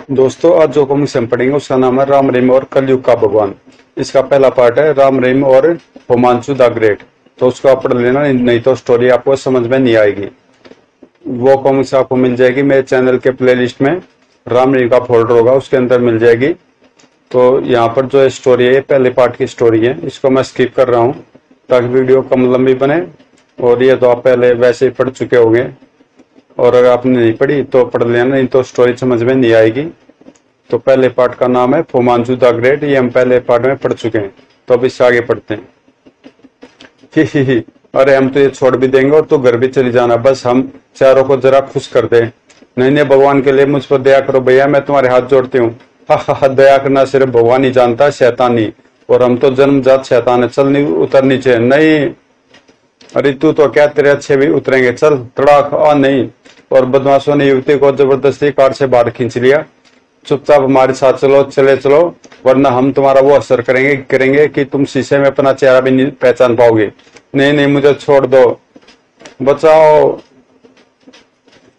दोस्तों, आज जो कॉमिक्स हम पढ़ेंगे उसका नाम है राम रहीम और कलयुग का भगवान। इसका पहला पार्ट है राम रहीम और होमांशु द ग्रेट। तो उसको आप पढ़ लेना, नहीं तो स्टोरी आपको समझ में नहीं आएगी। वो कॉमिक्स आपको मिल जाएगी मेरे चैनल के प्लेलिस्ट में। राम रहीम का फोल्डर होगा, उसके अंदर मिल जाएगी। तो यहाँ पर जो स्टोरी है, पहले पार्ट की स्टोरी है, इसको मैं स्किप कर रहा हूँ ताकि वीडियो कम लंबी बने। और ये तो आप पहले वैसे ही पढ़ चुके होंगे, और अगर आपने नहीं पढ़ी तो पढ़ लेना, नहीं तो स्टोरी समझ में नहीं आएगी। तो पहले पार्ट का नाम है होमांशु द ग्रेट। ये हम पहले पार्ट में पढ़ चुके हैं, तो अब इससे आगे पढ़ते हैं। ही अरे हम तो ये छोड़ भी देंगे और तो घर भी चली जाना, बस हम चारों को जरा खुश कर दे। नहीं नहीं, भगवान के लिए मुझ पर दया करो भैया, मैं तुम्हारे हाथ जोड़ती हूँ। हा, दया करना सिर्फ भगवान ही जानता है, शैतान ही। और हम तो जन्मजात शैतान है। चल नहीं, उतर नीचे। नहीं, अरे तू तो क्या, तेरे अच्छे भी उतरेंगे। चल तड़ाक आ। नहीं। और बदमाशों ने युवती को जबरदस्ती कार से बाहर खींच लिया। चुपचाप हमारे साथ चलो, चले चलो, वरना हम तुम्हारा वो असर करेंगे कि तुम शीशे में अपना चेहरा भी नहीं पहचान पाओगे। नहीं नहीं, मुझे छोड़ दो, बचाओ।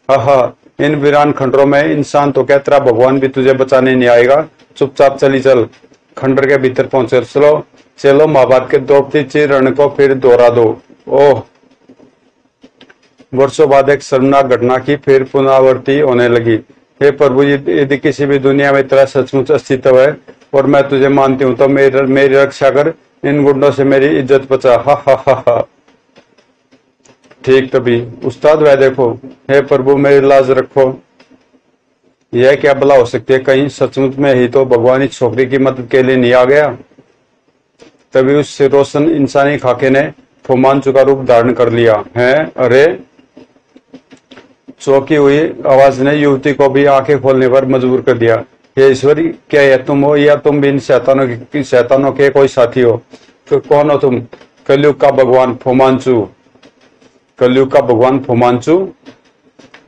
हा, इन वीरान खंडरों में इंसान तो क्या, तेरा भगवान भी तुझे बचाने नहीं आएगा। चुपचाप चली चल। खंडर के भीतर पहुंचे। चलो चलो, महाभारत के द्रौपदी चीरण को फिर दोहरा दो। ओह, वर्षों बाद एक शर्मनाक घटना की फिर पुनरावृत्ति होने लगी। हे प्रभु, यदि किसी भी दुनिया में तेरा सचमुच अस्तित्व है और मैं तुझे मानती हूँ, तो मेरी रक्षा कर। इन गुंडों से मेरी इज्जत बचा। हा। ठीक तभी उस्ताद, वह देखो। हे प्रभु, मेरी लाज रखो। यह क्या भला हो सकती है? कहीं सचमुच में ही तो भगवान इस छोकरी की मदद के लिए नहीं आ गया? तभी उस रोशन इंसानी खाके ने होमांशु का रूप धारण कर लिया है। अरे, चौंकी हुई आवाज ने युवती को भी आंखें खोलने पर मजबूर कर दिया। हे ईश्वर, क्या यह तुम हो या तुम भी इन शैतानों के कोई साथी हो? तो कौन हो तुम? कलयुग का भगवान होमांशु। कलयुग का भगवान होमांशु?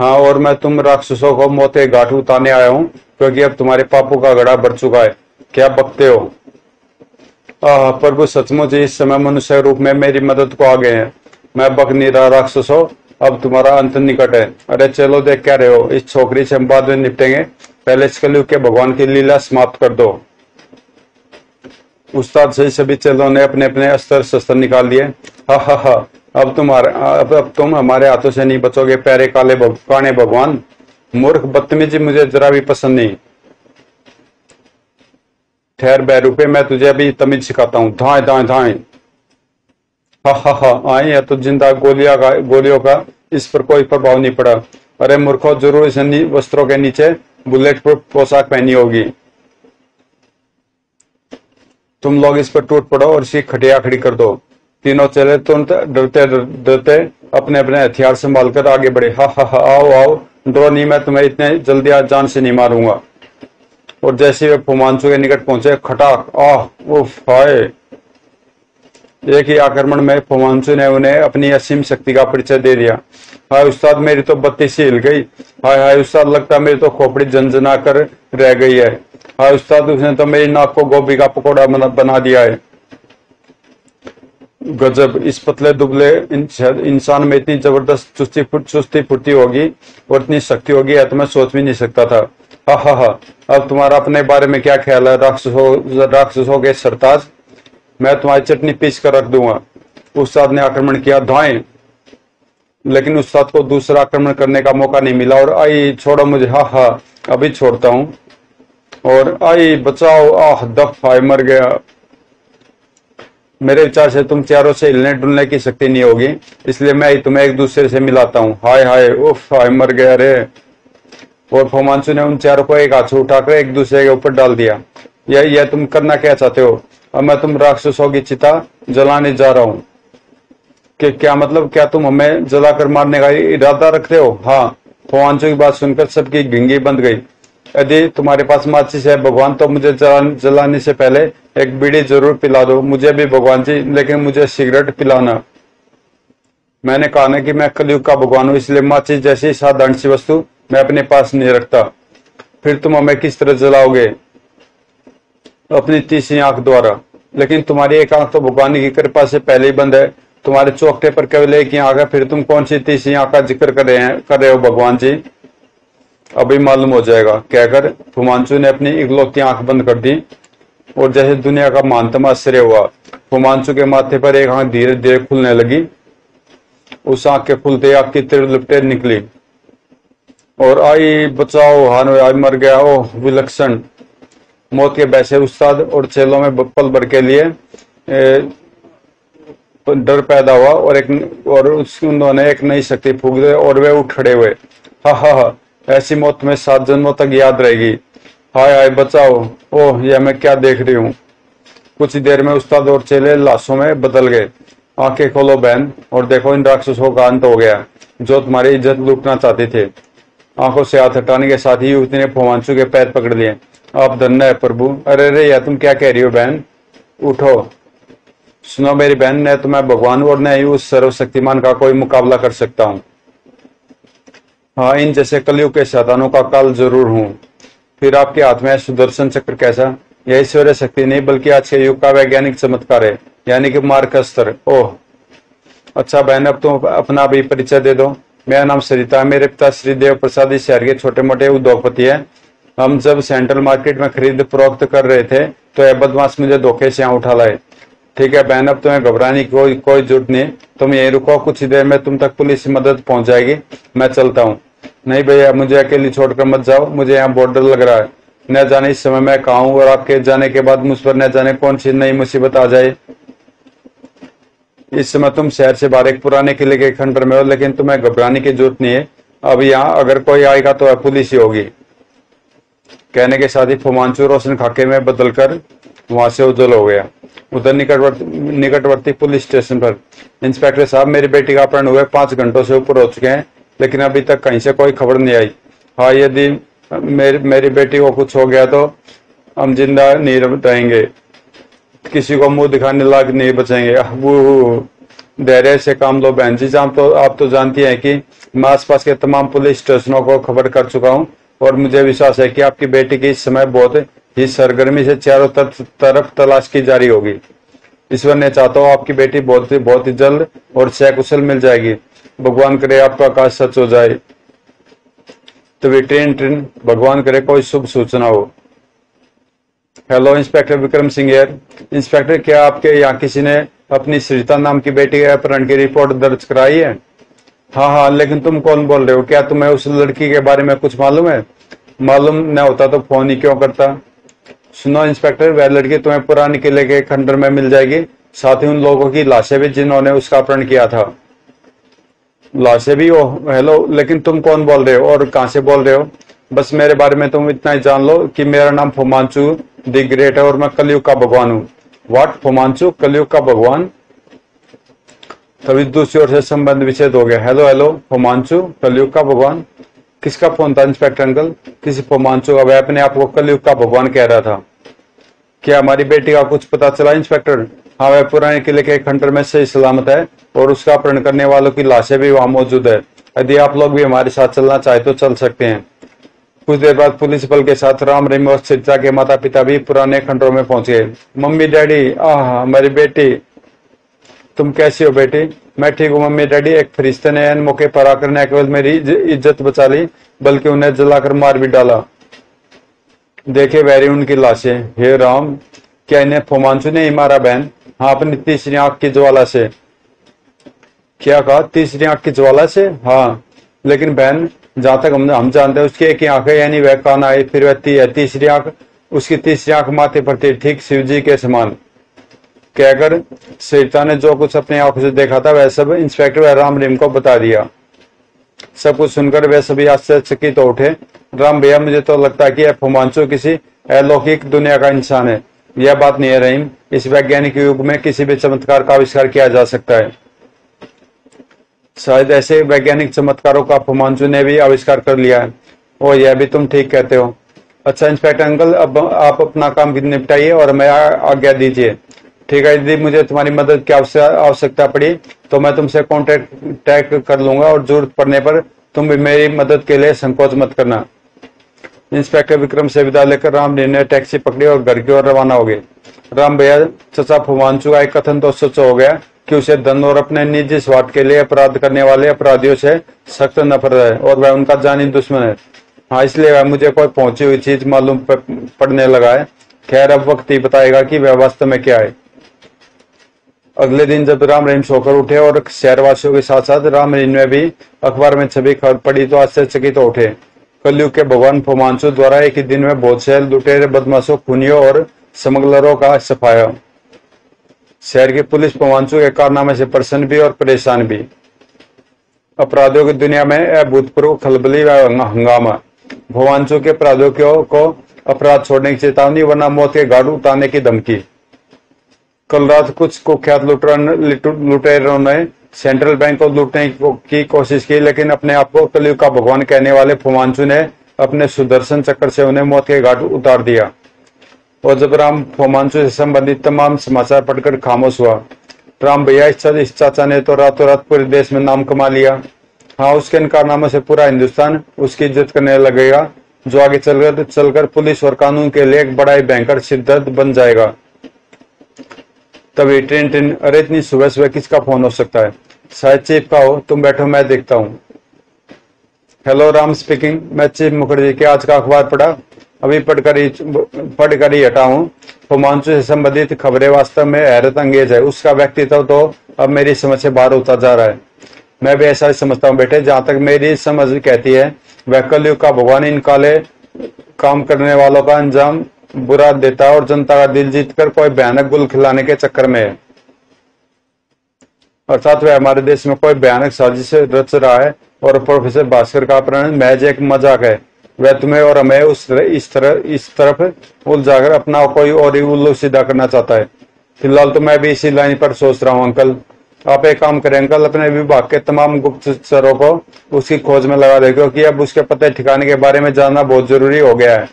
हाँ, और मैं तुम राक्षसों को मौत के घाट उतारने आया हूँ, क्योंकि अब तुम्हारे पापों का घड़ा भर चुका है। क्या बकते हो? प्रभु, सचमुच इस समय मनुष्य रूप में मेरी मदद को आ गए हैं। मैं बक नहीं रहा राक्षसों, अब तुम्हारा अंत निकट है। अरे चलो, देख क्या रहे हो? इस छोकरी से हम बाद में निपटेंगे, पहले इस कलयुग के भगवान की लीला समाप्त कर दो। उस्ताद से सभी चेलों ने अपने अपने अस्त्र शस्त्र निकाल लिए। हा, अब तुम हमारे हाथों से नहीं बचोगे, प्यारे काने भगवान। मूर्ख, बदतमीजी मुझे जरा भी पसंद नहीं। ठहर बहरूपे, मैं तुझे अभी तमीज सिखाता हूँ। धाए धाए धाए। हा, आए या तो जिंदा गोलियों का इस पर कोई प्रभाव नहीं पड़ा। अरे मूर्खों, जरूर इस वस्त्रों के नीचे बुलेट प्रूफ पोशाक पहनी होगी। तुम लोग इस पर टूट पड़ो और इसकी खटिया खड़ी कर दो। तीनों चले तुरंत डरते डरते अपने अपने हथियार संभाल कर आगे बढ़े। हा, आओ, डरो नहीं, मैं तुम्हें इतने जल्दी आज जान से नहीं मारूंगा। और जैसे वे होमांशु के निकट पहुंचे, खटाक, उफ, हाय। एक ही आक्रमण में होमांशु ने उन्हें अपनी असीम शक्ति का परिचय दे दिया। हाय उस्ताद, मेरी तो बत्ती सी हिल गई। हाय उस्ताद, लगता है मेरी तो खोपड़ी झंझना कर रह गई है। हाय उस्ताद, उसने तो मेरी नाक को गोभी का पकौड़ा बना दिया है। गजब, इस पतले दुबले इंसान में इतनी जबरदस्त चुस्ती फुर्ती होगी और इतनी शक्ति होगी, यह तो मैं सोच भी नहीं सकता था। हा, अब तुम्हारा अपने बारे में क्या ख्याल है राक्षसों के सरताज? मैं तुम्हारी चटनी पीस कर रख दूंगा। उस्ताद ने आक्रमण किया। धाएं, लेकिन उस्ताद को दूसरा आक्रमण करने का मौका नहीं मिला। और आई, छोड़ो मुझे। हा, अभी छोड़ता हूँ। और आई, बचाओ। दफ, हाय, मर गया। मेरे विचार से तुम चारों से हिलने डुलने की शक्ति नहीं होगी, इसलिए मैं ही तुम्हें एक दूसरे से मिलाता हूँ। हाय, उफ, हाय, मर गया रे। और होमांशु ने उन चारों को एक हाथ से उठाकर एक दूसरे के ऊपर डाल दिया। यह तुम करना क्या चाहते हो? अब मैं तुम राक्षसों की चिता जलाने जा रहा हूँ। क्या मतलब? क्या तुम हमें जलाकर मारने का इरादा रखते हो? हाँ। होमांशु की बात सुनकर सबकी घिंगी बंद गई। यदि तुम्हारे पास माचिस है भगवान, तो मुझे जलाने से पहले एक बीड़ी जरूर पिला दो। मुझे भी भगवान जी, लेकिन मुझे सिगरेट पिलाना। मैंने कहा ना कि मैं कलयुग का भगवान हूँ, इसलिए माचिस जैसी साधारण सी वस्तु मैं अपने पास नहीं रखता। फिर तुम हमें किस तरह जलाओगे? अपनी तीसरी आंख द्वारा। लेकिन तुम्हारी एक आंख तो भगवान की कृपा से पहले ही बंद है। तुम्हारे चौकटे पर केवल एक ही आंख है, फिर तुम कौन सी तीसरी आंख का जिक्र कर रहे हो भगवान जी? अभी मालूम हो जाएगा, कहकर फुमांचू ने अपनी इकलौती आंख बंद कर दी और जैसे दुनिया का महानतम आश्चर्य हुआ, फुमांचू के माथे पर एक आंख धीरे धीरे खुलने लगी। उस आंख के खुलते आंख की तिर लिपटे निकली और आई बचाओ, हान आई मर गया, ओह विलक्षण। मौत के बैसे उस्ताद और चेलों में पल भर के लिए डर पैदा हुआ और उन्होंने एक नई शक्ति फूंक दी और वे उठ खड़े हुए। हा हा हा, ऐसी मौत में 7 जन्मों तक याद रहेगी। हाय हाय बचाओ, ओह यह मैं क्या देख रही हूँ। कुछ ही देर में उस्ताद और चेले लाशों में बदल गए। आंखें खोलो बहन और देखो, इन राक्षसों का अंत हो गया जो तुम्हारी इज्जत लूटना चाहते थे। आंखों से हाथ हटाने के साथ ही युवती ने फुमांचू के पैर पकड़ लिए। आप धन्य है प्रभु। अरे रे यार, तुम क्या कह रही हो बहन, उठो। सुनो मेरी बहन, न तो मैं भगवान और न ही उस सर्वशक्तिमान का कोई मुकाबला कर सकता हूँ। हाँ, इन जैसे कलयुग के शैतानों का काल जरूर हूँ। फिर आपके हाथ में सुदर्शन चक्र कैसा? यह ईश्वरीय शक्ति नहीं बल्कि आज के युग का वैज्ञानिक चमत्कार है, यानी कि मार्ग का स्तर। ओह अच्छा बहन, अब तुम अपना भी परिचय दे दो। मेरा नाम सरिता है, मेरे पिता श्रीदेव प्रसाद इस शहर के छोटे मोटे उद्योगपति है। हम जब सेंट्रल मार्केट में खरीद फरोख्त कर रहे थे तो यह बदमाश मुझे धोखे से यहाँ उठा लाए। ठीक है बहन, अब तुम्हें घबराने की कोई जरूरत नहीं। तुम यहीं रुको, कुछ ही देर में तुम तक पुलिस की मदद पहुंच जाएगी। मैं चलता हूँ। नहीं भैया, मुझे अकेली छोड़कर मत जाओ, मुझे यहाँ बहुत डर लग रहा है। न जाने इस समय मैं कहाँ हूँ और आपके जाने के बाद मुझ पर न जाने कौन सी नई मुसीबत आ जाए। इस समय तुम शहर से बाहर एक पुराने किले के खंडर में हो, लेकिन तुम्हें घबराने की जरूरत नहीं है। अब यहाँ अगर कोई आएगा तो पुलिस ही होगी। कहने के साथ ही फुमांचू रोशन खाके में बदलकर वहां से उजल हो गया। उधर निकटवर्ती पुलिस स्टेशन पर, इंस्पेक्टर साहब, मेरी बेटी का अपहरण हुए 5 घंटों से ऊपर हो चुके हैं, लेकिन अभी तक कहीं से कोई खबर नहीं आई। हाँ, यदि मेरी बेटी को कुछ हो गया तो हम जिंदा नहीं रहेंगे, किसी को मुंह दिखाने लायक नहीं बचेंगे। वो धैर्य से काम लो बहन जी। आप तो जानती हैं कि मैं आसपास के तमाम पुलिस स्टेशनों को खबर कर चुका हूँ और मुझे विश्वास है कि आपकी बेटी की इस समय बहुत ही सरगर्मी से चारों तरफ तलाश की जा रही होगी। ईश्वर ने चाहता हो आपकी बेटी बहुत ही जल्द और सकुशल मिल जाएगी। भगवान करे आपका आकाश सच हो जाए। तो वे ट्रेन भगवान करे कोई शुभ सूचना हो। हेलो, इंस्पेक्टर विक्रम सिंह यार। इंस्पेक्टर, क्या आपके यहाँ किसी ने अपनी सरिता नाम की बेटी के अपहरण की रिपोर्ट दर्ज कराई है? हाँ हाँ, लेकिन तुम कौन बोल रहे हो? क्या तुम्हें उस लड़की के बारे में कुछ मालूम है? मालूम न होता तो फोन ही क्यों करता। सुनो इंस्पेक्टर, वह लड़की तुम्हें पुराने किले के खंडर में मिल जाएगी, साथ ही उन लोगों की लाशें भी जिन्होंने उसका अपहरण किया था। लाशें भी? ओह हेलो, लेकिन तुम कौन बोल रहे हो और कहाँ से बोल रहे हो? बस मेरे बारे में तुम इतना ही जान लो कि मेरा नाम फुमांचू द ग्रेट है और मैं कलयुग का भगवान हूँ। व्हाट? फुमांचू कलयुग का भगवान? तभी दूसरी ओर से संबंध विच्छेद हो गया। हेलो हेलो, फुमांचू कलयुग का भगवान? किसका फोन था इंस्पेक्टर अंकल? किसी फुमांचू का? वह अपने आप को कलयुग का भगवान कह रहा था। क्या हमारी बेटी का कुछ पता चला इंस्पेक्टर? हाँ, वह पुराने किले के खंडर में सही सलामत है और उसका अपहरण करने वालों की लाशें भी वहां मौजूद है। यदि आप लोग भी हमारे साथ चलना चाहे तो चल सकते हैं। कुछ देर बाद पुलिस बल के साथ राम रहीम और सरिता के माता पिता भी पुराने खंडरों में पहुंच गए। मम्मी डैडी, हमारी बेटी। तुम कैसी हो बेटी? मैं ठीक हूँ मम्मी डैडी। एक फरिश्ते ने इन मौके पर आकर न केवल मेरी इज्जत बचा ली बल्कि उन्हें जलाकर मार भी डाला। देखे वैरी उनकी लाशें। हे राम, क्या इन्हें फुमांचू ने ही मारा बहन? हाँ, अपनी तीसरी आंख की ज्वाला से। क्या कहा? तीसरी आंख की ज्वाला से? हाँ, लेकिन बहन जहां तक हम जानते हैं उसकी एक ही आंख है, यानी वह कान आई, फिर वह तीसरी आंख, उसकी तीसरी आंख माथे पर थी, ठीक शिव जी के समान। कहकर सरिता ने जो कुछ अपनी आंखों से देखा था वह सब इंस्पेक्टर व राम रहीम को बता दिया। सब कुछ सुनकर वे सभी आश्चर्यचकित हो उठे। राम भैया, मुझे तो लगता है कि यह फुमांचू किसी अलौकिक दुनिया का इंसान है। यह बात नहीं है रहीम, इस वैज्ञानिक युग में किसी भी चमत्कार का आविष्कार किया जा सकता है। शायद ऐसे वैज्ञानिक चमत्कारों का फुमांचू ने भी आविष्कार कर लिया है। और यह भी तुम ठीक कहते हो। अच्छा इंस्पेक्टर अंकल, अब आप अपना काम निपटाइए और मैं आज्ञा दीजिए। ठीक है, यदि मुझे तुम्हारी मदद की आवश्यकता पड़ी तो मैं तुमसे कॉन्टेक्ट कर लूंगा और जरूरत पड़ने पर तुम भी मेरी मदद के लिए संकोच मत करना। इंस्पेक्टर विक्रम से विदा लेकर राम ने टैक्सी पकड़ी और घर की ओर रवाना हो गए। राम भैया, चचा फुमांचू का एक कथन तो सच हो गया कि उसे धन और अपने निजी स्वार्थ के लिए अपराध करने वाले अपराधियों से सख्त नफरत है और वह उनका जानी दुश्मन है। हाँ, इसलिए वह मुझे कोई पहुंची हुई चीज मालूम पड़ने लगा है। खैर, अब वक्त ही बताएगा कि वह वास्तव में क्या है। अगले दिन जब राम रहीम सोकर उठे और शहरवासियों के साथ साथ राम रहीम ने भी अखबार में छवि खबर पड़ी तो आश्चर्यचकित उठे। कलयुग के भगवान फुमांचू द्वारा एक ही दिन में बहुत से लुटेरे, बदमाशों, खूनियों और स्मगलरों का सफाया। शहर की पुलिस फुमांचू के कारनामे से प्रसन्न भी और परेशान भी। अपराधियों की दुनिया में अभूतपूर्व खलबली व हंगामा। फुमांचू के अपराधियों को अपराध छोड़ने की चेतावनी, वरना मौत के घाट उतारने की धमकी। कल रात कुछ कुख्यात लुटेरों ने सेंट्रल बैंक को लूटने की कोशिश की, लेकिन अपने आप को कलयुग का भगवान कहने वाले फुमांचू ने अपने सुदर्शन चक्र से उन्हें मौत के घाट उतार दिया। और जब राम फुमांचू से संबंधित तमाम समाचार पढ़कर खामोश हुआ। राम भैया, इस चाचा ने तो रातों रात पूरे देश में नाम कमा लिया। हाँ, उसके इन कारनामों से पूरा हिंदुस्तान उसकी इज्जत करने लगेगा, जो आगे चलकर पुलिस और कानून के लिए एक बड़ा ही भयंकर सिरदर्द बन जाएगा। तभी ट्रेन अरे इतनी सुबह सुबह किसका फोन हो सकता है? शायद चीफ का हो। तुम बैठो, मैं देखता हूँ। Hello, Ram speaking. मैं चीफ मुखर्जी के आज का अखबार पढ़ा, अभी पढ़कर ही हटा हूँ। फुमांचू से संबंधित खबरें वास्तव में हैरत अंगेज है। उसका व्यक्तित्व तो अब मेरी समझ से बाहर होता जा रहा है। मैं भी ऐसा ही समझता हूँ बेटे। जहां तक मेरी समझ कहती है, वह कलयुग का भगवान इन काले काम करने वालों का अंजाम बुरा देता है और जनता का दिल जीतकर कोई भयानक गुल खिलाने के चक्कर में है। अर्थात वह हमारे देश में कोई भयानक साजिश रच रहा है और प्रोफेसर भास्कर का अपहरण महज एक मजाक है। वह तुम्हें और हमें इस तरफ उलझाकर अपना कोई और ही उल्लू सीधा करना चाहता है। फिलहाल तो मैं भी इसी लाइन पर सोच रहा हूँ अंकल। आप एक काम करें अंकल, अपने विभाग के तमाम गुप्तचरों को उसकी खोज में लगा दे, क्योंकि अब उसके पते ठिकाने के बारे में जानना बहुत जरूरी हो गया है।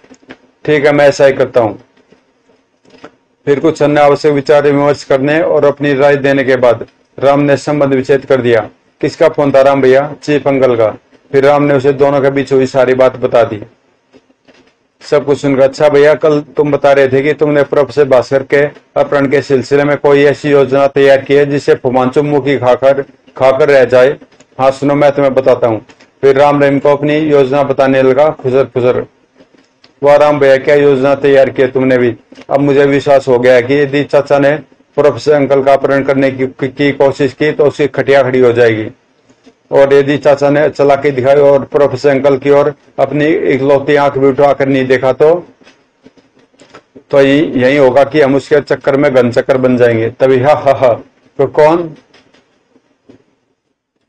ठीक है, मैं ऐसा ही करता हूँ। फिर कुछ अन्य आवश्यक विचार विमर्श करने और अपनी राय देने के बाद राम ने संबंध विच्छेद कर दिया। किसका फोन था राम भैया? चीफ अंकल का। फिर राम ने उसे दोनों के बीच हुई सारी बात बता दी। सब कुछ सुनकर, अच्छा भैया, कल तुम बता रहे थे कि तुमने प्रोफेसर भास्कर के अपहरण के सिलसिले में कोई ऐसी योजना तैयार की है जिससे फुमांचू मुंह की खाकर रह जाए। हाँ सुनो, मैं तुम्हें बताता हूँ। फिर राम रहीम को अपनी योजना बताने लगा खुजर। वाह राम भैया, क्या योजना तैयार की है तुमने भी। अब मुझे विश्वास हो गया है कि यदि चाचा ने प्रोफेसर अंकल का अपहरण करने की कोशिश की तो उसकी खटिया खड़ी हो जाएगी, और यदि चाचा ने चालाकी दिखाई और प्रोफेसर अंकल की ओर अपनी इकलौती आंख भी उठाकर नहीं देखा तो यही होगा कि हम उसके चक्कर में घन चक्कर बन जाएंगे। तभी हा तो कौन?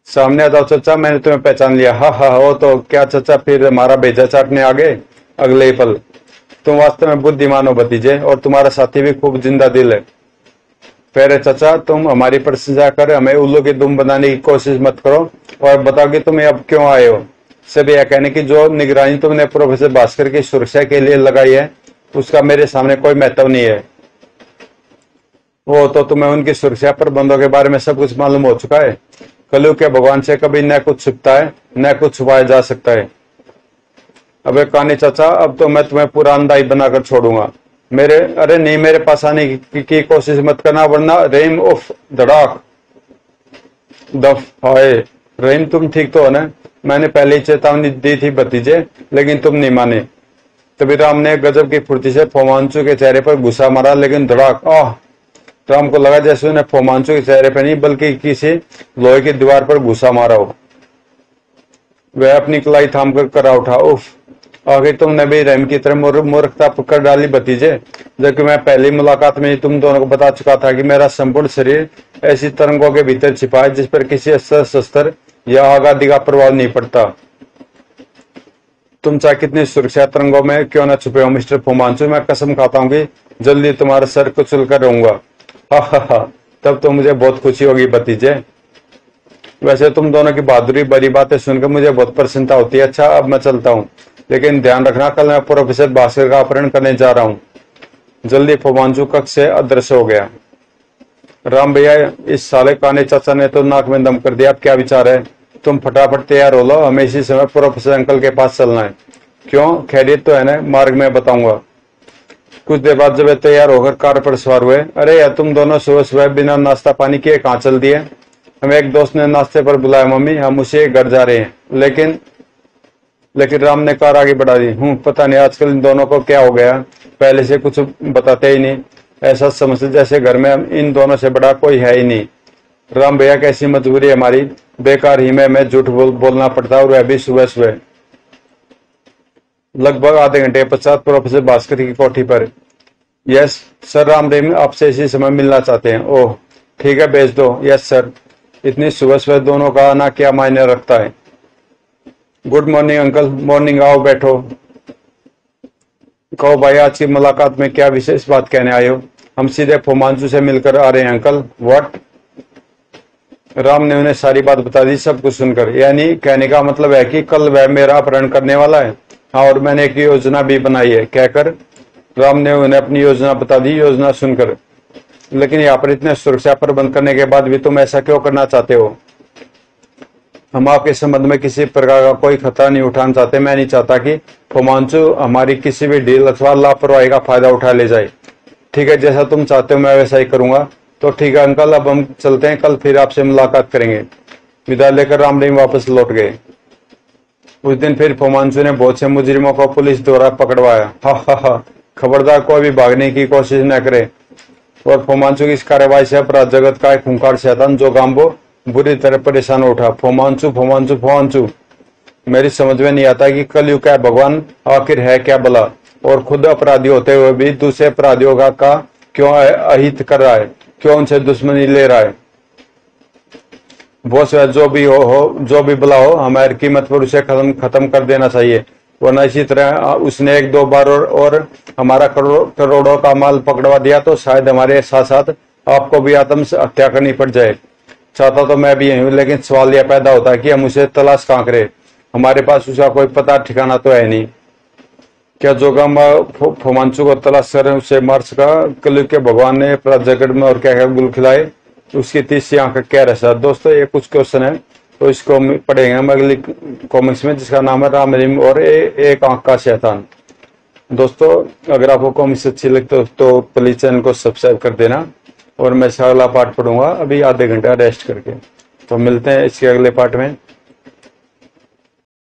सामने आ जाओ चाचा, मैंने तुम्हें पहचान लिया। हा हो तो क्या चाचा फिर हमारा भेजा चाटने आ गए? अगले ही पल, तुम वास्तव में बुद्धिमान हो भतीजे, और तुम्हारा साथी भी खूब जिंदा दिल है। फिर चाचा, तुम हमारी प्रशंसा कर हमें उल्लू की दुम बनाने की कोशिश मत करो और बताओ कि तुम अब क्यों आए हो। सिर्फ यह कहने की जो निगरानी तुमने प्रोफेसर भास्कर की सुरक्षा के लिए लगाई है उसका मेरे सामने कोई महत्व नहीं है। वो तो तुम्हें उनकी सुरक्षा प्रबंधों के बारे में सब कुछ मालूम हो चुका है। कलयुग के भगवान से कभी न कुछ छिपता है न कुछ छुपाया जा सकता है। अबे कानी चाचा, अब तो मैं तुम्हें पूरा अंदाई बनाकर छोड़ूंगा। अरे नहीं, मेरे पास आने की कोशिश मत करना, वरना रहीम उफ धड़ाक दफ हाय। रहीम, तुम ठीक तो हो ना? मैंने पहले ही चेतावनी दी थी भतीजे, लेकिन तुम नहीं माने। तभी राम ने गजब की फुर्ती से फुमांचू के चेहरे पर घुसा मारा, लेकिन धड़ाक आह। राम को लगा जैसे उन्हें फुमांचू के चेहरे पर नहीं बल्कि किसी लोहे की दीवार पर घुसा मारा हो। वह अपनी कलाई थाम कर करा उठा, उफ, आखिर तुमने भी रहीम की तरह मूर्खता पकड़ डाली भतीजे, जबकि मैं पहली मुलाकात में ही तुम दोनों को बता चुका था कि मेरा संपूर्ण शरीर ऐसी तरंगों के भीतर छिपा है जिस पर किसी अस्त्र शस्त्र या आगादी का प्रभाव नहीं पड़ता। तुम चाहे कितनी सुरक्षा तरंगों में क्यों न छुपे हो मिस्टर फुमांचू, मैं कसम खाता हूँ कि जल्दी तुम्हारा सर कुचल कर रहूंगा। हा, तब तो मुझे बहुत खुशी होगी भतीजे। वैसे तुम दोनों की बहादुरी भरी बातें सुनकर मुझे बहुत प्रसन्नता होती है। अच्छा, अब मैं चलता हूँ, लेकिन ध्यान रखना कल मैं प्रोफेसर भास्कर का अपहरण करने जा रहा हूँ। जल्दी फुमांचू कक्ष से अदृश्य हो गया। राम भैया, इस साले काने चाचा ने तो नाक में दम कर दिया। अब क्या विचार है? तुम फटाफट तैयार हो लो, हमें इसी समय प्रोफेसर अंकल के पास चलना है। क्यों, खैरियत तो है ना? मार्ग में बताऊंगा। कुछ देर बाद जब वे तैयार होकर कार पर सवार हुए। अरे यार, तुम दोनों सुबह सुबह बिना नाश्ता पानी किए कहाँ चल दिए? हमें एक दोस्त ने नाश्ते पर बुलाया मम्मी, हम उसे घर जा रहे हैं। लेकिन राम ने कार आगे बढ़ा दी। पता नहीं आजकल इन दोनों को क्या हो गया, पहले से कुछ बताते ही नहीं, ऐसा समझते जैसे घर में इन दोनों से बड़ा कोई है ही नहीं। राम भैया कैसी मजबूरी है हमारी, बेकार ही में झूठ बोलना पड़ता है, और वह भी सुबह सुबह। लगभग आधे घंटे पश्चात प्रोफेसर भास्कर की कोठी पर। यस सर, राम रहीम आपसे इसी समय मिलना चाहते हैं। ओह ठीक है, भेज दो। Yes sir. इतनी सुबह सुबह दोनों का आना क्या मायने रखता है। Good morning uncle. मॉर्निंग, आओ बैठो। कहो भाई, आज की मुलाकात में क्या विशेष बात कहने आए हो। हम सीधे फोमांचू से मिलकर आ रहे हैं अंकल। व्हाट। राम ने उन्हें सारी बात बता दी, सब कुछ सुनकर। यानी कहने का मतलब है कि कल वह मेरा अपहरण करने वाला है। हाँ, और मैंने एक योजना भी बनाई है, कहकर राम ने उन्हें अपनी योजना बता दी। योजना सुनकर, लेकिन यहाँ पर इतने सुरक्षा प्रबंध करने के बाद भी तुम ऐसा क्यों करना चाहते हो। हम आपके संबंध में किसी प्रकार का कोई खतरा नहीं उठाना चाहते। मैं नहीं चाहता कि फोमांचू हमारी किसी भी डील अथवा लापरवाही का फायदा उठा ले जाए। ठीक है, जैसा तुम चाहते हो मैं वैसा ही करूंगा। तो ठीक है अंकल, अब हम चलते हैं, कल फिर आपसे मुलाकात करेंगे। विदा लेकर राम रहीम वापस लौट गए। उस दिन फिर फोमांचू ने बहुत से मुजरिमों को पुलिस द्वारा पकड़वाया। हा, खबरदार कोई भी भागने की कोशिश न करे। और फोमांचू की इस कार्यवाही से अपराध जगत का एक खूंखार शैतान जोगाम्बो बुरी तरह परेशान हो उठा। फोमांचू, मेरी समझ में नहीं आता कि कलयुग का भगवान आखिर है क्या भला, और खुद अपराधी होते हुए भी दूसरे अपराधियों का क्यों अहित कर रहा है, क्यों उनसे दुश्मनी ले रहा है। बॉस जो भी जो भी भला हो, हमारी कीमत पर उसे खत्म कर देना चाहिए, वरना इसी तरह उसने एक दो बार और हमारा करोड़ों का माल पकड़वा दिया तो शायद हमारे साथ साथ आपको भी आत्म हत्या करनी पड़ जाए। चाहता तो मैं भी यही हूँ, लेकिन सवाल यह पैदा होता है कि हम उसे तलाश कहाँ करें। हमारे पास उसका कोई पता ठिकाना तो है नहीं। क्या जोगाम्बा फोमांचू को तलाश कर उसे मार सका। कलयुग के भगवान ने जगत में और क्या क्या गुल खिलाए, उसकी तीसरी आंख क्या रहा। दोस्तों ये कुछ क्वेश्चन है, तो इसको पढ़ेंगे हम अगली कॉमिक्स में, जिसका नाम है राम रहीम और एक आंख का शैतान। दोस्तों अगर आपको कॉमिक्स अच्छी लगती हो तो प्लीज चैनल को सब्सक्राइब कर देना, और मैं अगला पार्ट पढ़ूंगा अभी आधे घंटा रेस्ट करके। तो मिलते हैं इसके अगले पार्ट में।